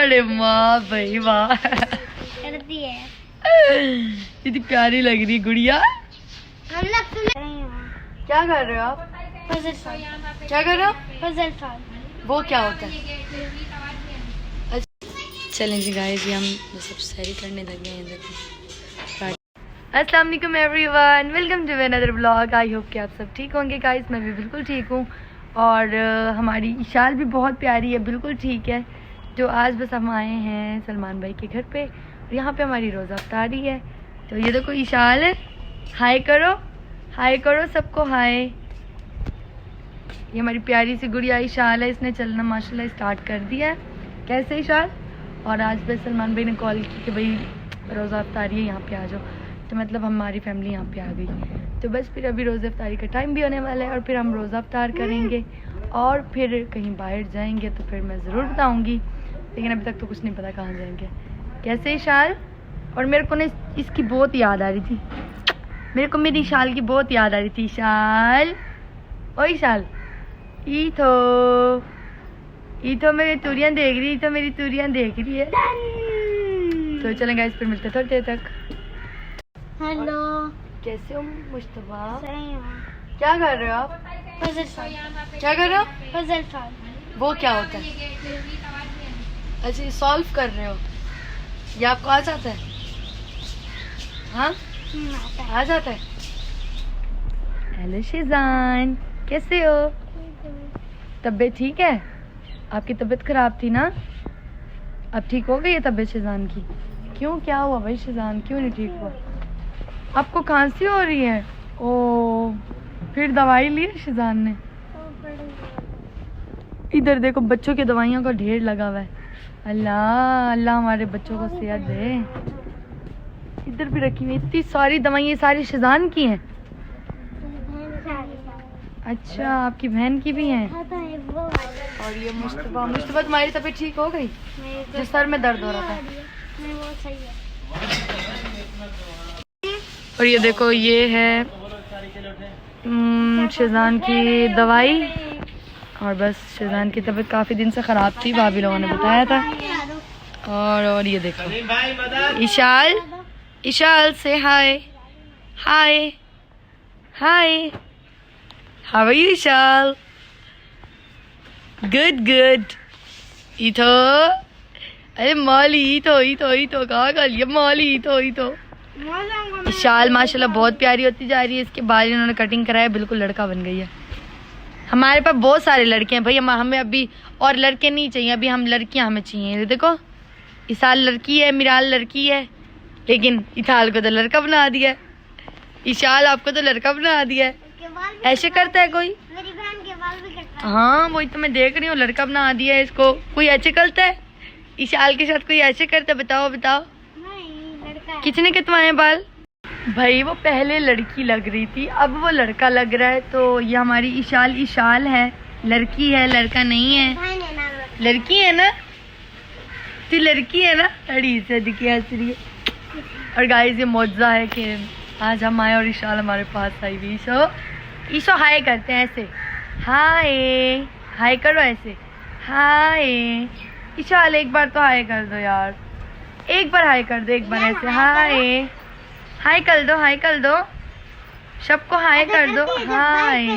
अरे वाह भाई वाह, करती है। इतनी प्यारी लग रही गुड़िया। हम लोग क्या कर रहे हो आप? Puzzle solve. क्या कर रहे हो? Puzzle solve. वो क्या होता है? चलें जी गाइस, ये हम सब सैरी करने लगे हैं। देखो, अस्सलाम वालेकुम everyone, welcome to another blog. I hope कि आप सब ठीक होंगे गाइस। मैं भी बिल्कुल ठीक हूँ और हमारी इशाल भी बहुत प्यारी है, बिल्कुल ठीक है। जो आज बस हम आए हैं सलमान भाई के घर पे और यहाँ पे हमारी रोज़ा अफ्तारी है। तो ये देखो इशाल है, हाय करो, हाय करो सबको हाय। ये हमारी प्यारी सी गुड़िया इशाल है, इसने चलना माशाल्लाह स्टार्ट कर दिया है। कैसे इशाल? और आज बस सलमान भाई ने कॉल की कि भाई रोज़ा अफ्तारी है, यहाँ पे आ जाओ। तो मतलब हमारी फैमिली यहाँ पे आ गई। तो बस फिर अभी रोज़ा अफ्तारी का टाइम भी होने वाला है और फिर हम रोज़ा अफ्तार करेंगे और फिर कहीं बाहर जाएंगे। तो फिर मैं ज़रूर बताऊँगी, लेकिन अभी तक तो कुछ नहीं पता कहाँ जाएंगे। कैसे इशाल? और मेरे को ना इसकी बहुत याद आ रही थी, मेरे को मेरी इशाल की बहुत याद आ रही थी। इशाल, ओ इशाल, तो मेरी तूरियां देख रही, तो मेरी तूरियां देख रही है। तो चलें गाइस, फिर मिलते थोड़ी देर तक। हेलो, कैसे हो मुश्तबा? सही हूँ। क्या कर रहे हो आप? Puzzle solve. क्या कर रहे हो? Puzzle solve. वो क्या होता है? अच्छा, सॉल्व कर रहे हो। ये आपको आ जाता है? हाँ, आ जाता है। हेलो शिजान, कैसे हो? तबीयत ठीक है? आपकी तबीयत खराब थी ना, अब ठीक हो गई है तबीयत शिजान की? क्यों, क्या हुआ भाई शिजान, क्यों नहीं ठीक हुआ? आपको खांसी हो रही है? ओ, फिर दवाई ली है शिजान ने? इधर देखो, बच्चों की दवाइयों का ढेर लगा हुआ है। अल्लाह अल्लाह हमारे बच्चों को सेहत दे। इधर भी रखी हुई इतनी सारी दवाइयाँ, सारी शिजान की हैं? अच्छा, आपकी बहन की भी हैं? और ये मुश्तबा, मुश्तबा तुम्हारी तबीयत ठीक हो गई? जो सर में दर्द हो रहा था? और ये देखो, ये है शिजान की दवाई। और बस शिजान की तबीयत काफ़ी दिन से ख़राब थी, भाभी लोगों ने बताया था। और ये देखो इशाल, इशाल से hi, hi hi, how are you Ishal? Good good. इथो, अरे मॉली, इथो कहाँ कर लिया मॉली? इथो इशाल माशाल्लाह बहुत प्यारी होती जा रही है। इसके बाल इन्होंने कटिंग कराया, बिल्कुल लड़का बन गई है। हमारे पास बहुत सारे लड़के हैं भाई, हमें अभी और लड़के नहीं चाहिए, अभी हम लड़कियां हमें चाहिए। देखो, इशाल लड़की है, मिराल लड़की है, लेकिन इशाल को तो लड़का बना दिया है। इशाल आपको तो लड़का बना दिया है। ऐसे करता है कोई? मेरी बहन के बाल भी कटवा। हाँ, वही तो मैं देख रही हूँ, लड़का बना दिया है इसको। कोई ऐसे करता है इशाल के साथ? कोई ऐसे करता है? बताओ बताओ। नहीं, लड़का है। किसने कटवाए बाल? भाई वो पहले लड़की लग रही थी, अब वो लड़का लग रहा है। तो ये हमारी इशाल, इशाल है, लड़की है, लड़का नहीं है। लड़की है ना? तो लड़की है ना? अड़ी से दिखी हंस रही है। और गाइस, ये मौजा है कि आज हम आए और इशाल हमारे पास आई हुई। ईशो हाय करते हैं ऐसे, हाय, हाय करो ऐसे, हाय। इशाल एक बार तो हाय कर दो यार, एक बार हाय कर दो, एक बार ऐसे हाय, हाय कर दो, हाय कर दो, सबको हाय कर दो, हाय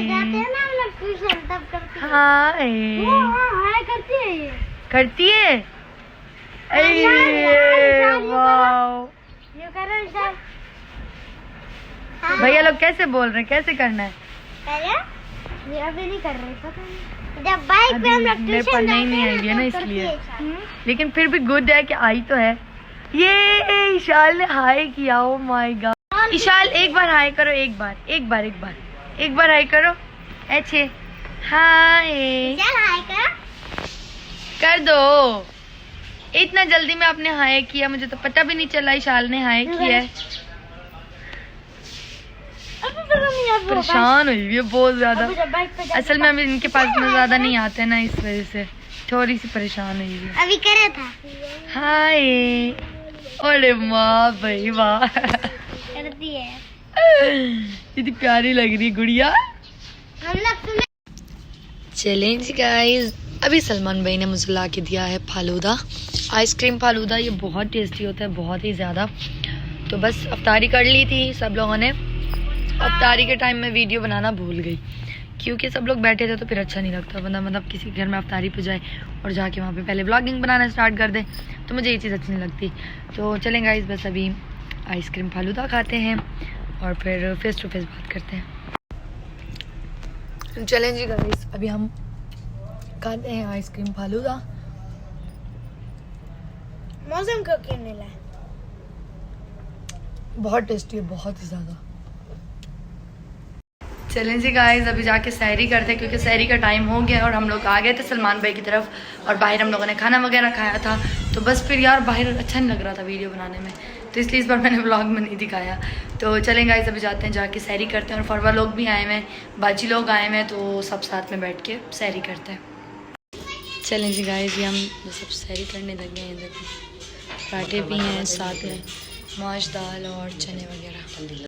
हाय। करती है? अरे वाह, भैया लोग कैसे बोल रहे हैं, कैसे करना है? अभी नहीं कर रहे, पता नहीं। जब बाइक पे हम लोग मेरे पास नहीं आई है ना, इसलिए। लेकिन फिर भी गुड है कि आई तो है। ये इशाल ने हाय किया, ओ माय गॉड। इशाल एक बार हाय करो, एक बार हाय करो ऐसे, हाय कर दो। इतना जल्दी में आपने हाय किया, मुझे तो पता भी नहीं चला इशाल ने हाय किया है। परेशान हुई है बहुत ज्यादा। असल में अभी इनके पास इतना ज्यादा नहीं आते ना, इस वजह से थोड़ी सी परेशान हुई है। अभी करा था हाय, अरे वाह भाई वाह, करती है। इतनी प्यारी लग रही गुड़िया। हम लोग चलें जी गाइस, अभी सलमान भाई ने मुझे ला के दिया है फालूदा, आइसक्रीम फालूदा। ये बहुत टेस्टी होता है, बहुत ही ज़्यादा। तो बस अफ्तारी कर ली थी सब लोगों ने। अफ्तारी के टाइम में वीडियो बनाना भूल गई, क्योंकि सब लोग बैठे थे तो फिर अच्छा नहीं लगता। मतलब किसी घर में अफ्तारी पे जाए और जाके वहाँ पे पहले व्लॉगिंग बनाना स्टार्ट कर दे, तो मुझे ये चीज़ अच्छी नहीं लगती। तो चलें गाइस, बस अभी आइसक्रीम फालूदा खाते हैं और फिर फेस टू फेस बात करते हैं। चलें जी गाइस, अभी हम खाते हैं आइसक्रीम फालूदा। मौसम क्यों क्यों मिला है? बहुत टेस्टी है, बहुत ही ज़्यादा। चलें जी गाइस, अभी जाके सहरी करते हैं, क्योंकि सहरी का टाइम हो गया और हम लोग आ गए थे सलमान भाई की तरफ और बाहर हम लोगों ने खाना वगैरह खाया था। तो बस फिर यार बाहर अच्छा नहीं लग रहा था वीडियो बनाने में, तो इसलिए इस बार मैंने व्लॉग में नहीं दिखाया। तो चलें गाइस, अभी जाते हैं, जाके सहरी करते हैं। और फरवा लोग भी आए हुए हैं, बाजी लोग आए हुए हैं, तो सब साथ में बैठ के सहरी करते हैं। चलें जी गाइस, ये हम सब सहरी करने लग गए हैं। देखो पराठे भी हैं, साथ में माश दाल और चने वगैरह।